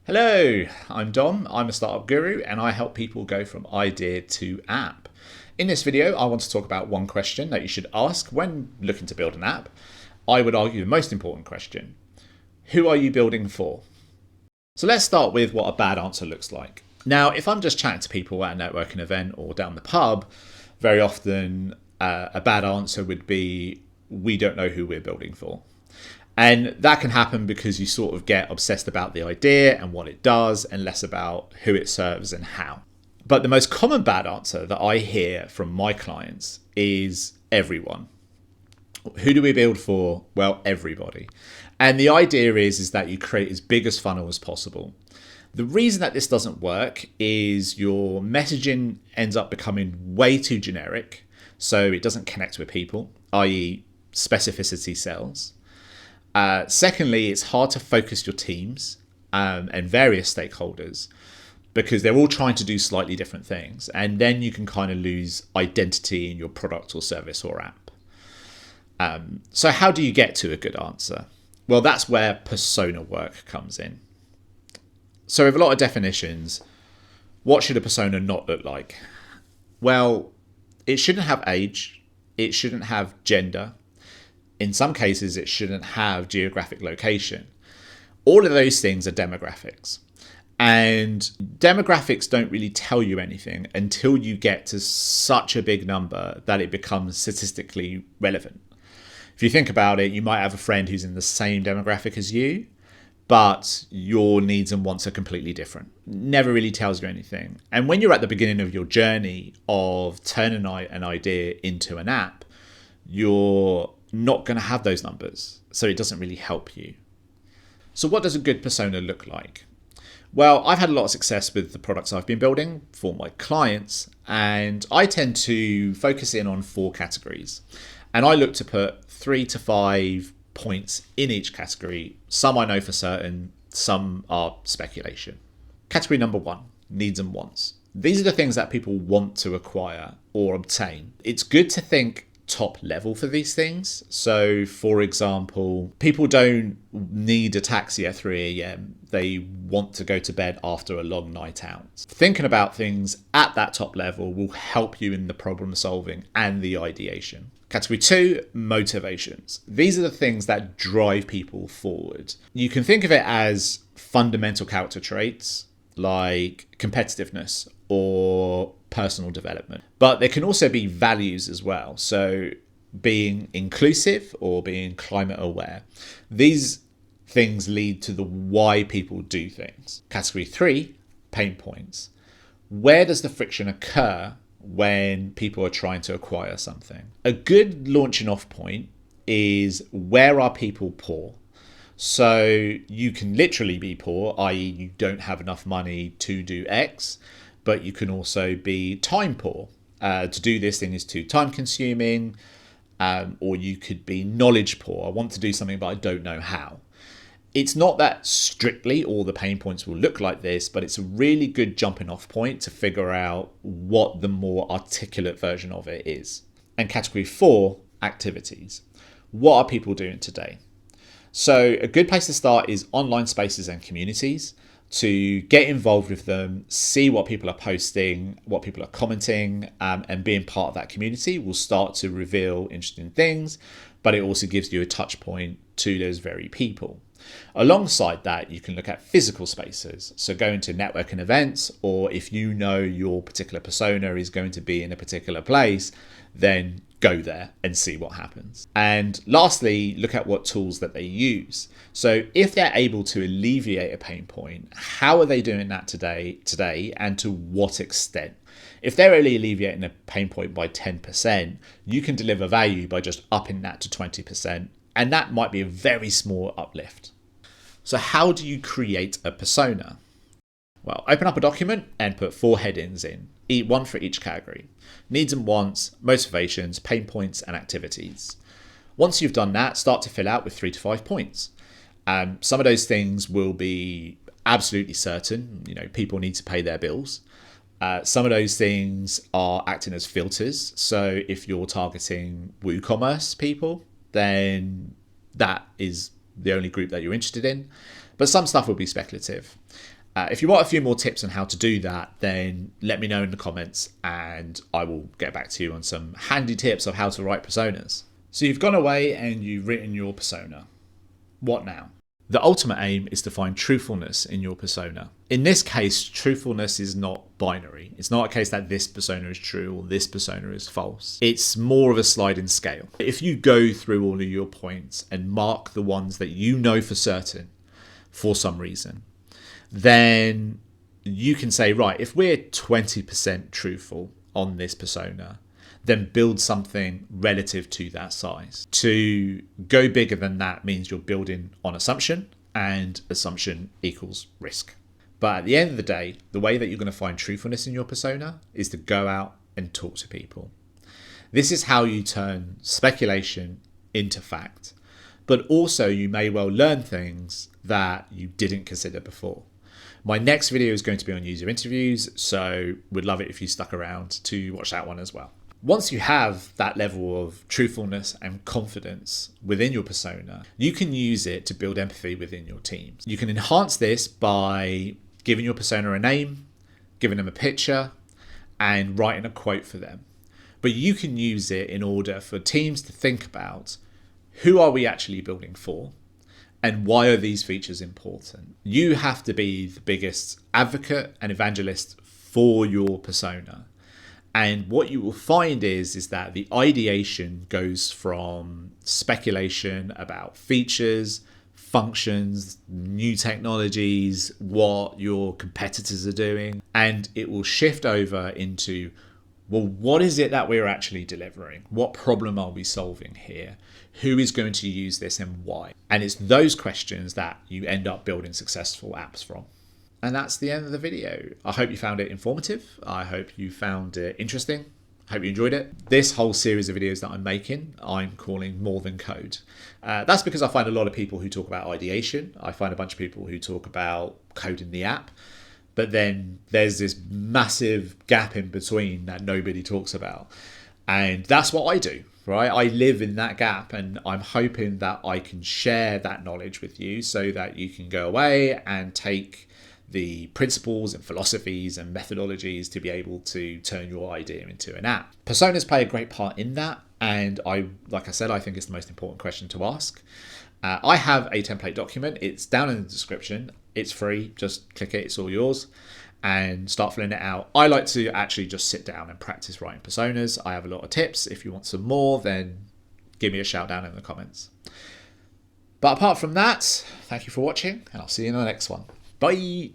Hello, I'm Dom. I'm a startup guru and I help people go from idea to app. In this video, I want to talk about one question that you should ask when looking to build an app. I would argue the most important question. Who are you building for? So let's start with what a bad answer looks like. Now, if I'm just chatting to people at a networking event or down the pub, very often a bad answer would be, we don't know who we're building for. And that can happen because you sort of get obsessed about the idea and what it does and less about who it serves and how. But the most common bad answer that I hear from my clients is everyone. Who do we build for? Well, everybody. And the idea is that you create as big a funnel as possible. The reason that this doesn't work is your messaging ends up becoming way too generic, so it doesn't connect with people, i.e. specificity sells. Secondly, it's hard to focus your teams and various stakeholders because they're all trying to do slightly different things. And then you can kind of lose identity in your product or service or app. So how do you get to a good answer? Well, that's where persona work comes in. So with a lot of definitions, what should a persona not look like? Well, it shouldn't have age. It shouldn't have gender. In some cases, it shouldn't have geographic location. All of those things are demographics. And demographics don't really tell you anything until you get to such a big number that it becomes statistically relevant. If you think about it, you might have a friend who's in the same demographic as you, but your needs and wants are completely different. Never really tells you anything. And when you're at the beginning of your journey of turning an idea into an app, you're not going to have those numbers, so it doesn't really help you. So what does a good persona look like? Well, I've had a lot of success with the products I've been building for my clients, and I tend to focus in on 4 categories. And I look to put 3 to 5 points in each category. Some I know for certain, some are speculation. Category number 1, needs and wants. These are the things that people want to acquire or obtain. It's good to think top level for these things. So for example, people don't need a taxi at 3 a.m. They want to go to bed after a long night out. Thinking about things at that top level will help you in the problem solving and the ideation. Category 2, motivations. These are the things that drive people forward. You can think of it as fundamental character traits like competitiveness or personal development. But there can also be values as well. So being inclusive or being climate aware. These things lead to the why people do things. Category 3, pain points. Where does the friction occur when people are trying to acquire something? A good launching off point is, where are people poor? So you can literally be poor, i.e. you don't have enough money to do X, but you can also be time poor. To do this thing is too time consuming, or you could be knowledge poor. I want to do something, but I don't know how. It's not that strictly all the pain points will look like this, but it's a really good jumping off point to figure out what the more articulate version of it is. And category 4, activities. What are people doing today? So a good place to start is online spaces and communities, to get involved with them, see what people are posting, what people are commenting, and being part of that community will start to reveal interesting things, but it also gives you a touch point to those very people. Alongside that, you can look at physical spaces. So going to networking events, or if you know your particular persona is going to be in a particular place, then go there and see what happens. And lastly, look at what tools that they use. So if they're able to alleviate a pain point, how are they doing that today, and to what extent? If they're only alleviating a pain point by 10%, you can deliver value by just upping that to 20%. And that might be a very small uplift. So how do you create a persona? Well, open up a document and put 4 headings in, one for each category. Needs and wants, motivations, pain points, and activities. Once you've done that, start to fill out with 3 to 5 points. Some of those things will be absolutely certain. People need to pay their bills. Some of those things are acting as filters. So if you're targeting WooCommerce people, then that is the only group that you're interested in. but some stuff will be speculative. If you want a few more tips on how to do that, then let me know in the comments and I will get back to you on some handy tips of how to write personas. So you've gone away and you've written your persona. What now? The ultimate aim is to find truthfulness in your persona. In this case, truthfulness is not binary. It's not a case that this persona is true or this persona is false. It's more of a sliding scale. If you go through all of your points and mark the ones that you know for certain for some reason, then you can say, right, if we're 20% truthful on this persona, then build something relative to that size. To go bigger than that means you're building on assumption, and assumption equals risk. But at the end of the day, the way that you're going to find truthfulness in your persona is to go out and talk to people. This is how you turn speculation into fact. But also you may well learn things that you didn't consider before. My next video is going to be on user interviews, so would love it if you stuck around to watch that one as well. Once you have that level of truthfulness and confidence within your persona, you can use it to build empathy within your teams. You can enhance this by giving your persona a name, giving them a picture, and writing a quote for them. But you can use it in order for teams to think about, who are we actually building for? And why are these features important? You have to be the biggest advocate and evangelist for your persona. And what you will find is that the ideation goes from speculation about features, functions, new technologies, what your competitors are doing, and it will shift over into, well, what is it that we're actually delivering? What problem are we solving here? Who is going to use this and why? And it's those questions that you end up building successful apps from. And that's the end of the video. I hope you found it informative. I hope you found it interesting. I hope you enjoyed it. This whole series of videos that I'm making, I'm calling More Than Code. That's because I find a lot of people who talk about ideation. I find a bunch of people who talk about coding the app. But then there's this massive gap in between that nobody talks about. And that's what I do, right? I live in that gap, and I'm hoping that I can share that knowledge with you so that you can go away and take the principles and philosophies and methodologies to be able to turn your idea into an app. Personas play a great part in that, and like I said, I think it's the most important question to ask. I have a template document. It's down in the description. It's free. Just click it. It's all yours. And start filling it out. I like to actually just sit down and practice writing personas. I have a lot of tips. If you want some more, then give me a shout down in the comments. But apart from that, thank you for watching, and I'll see you in the next one. Bye.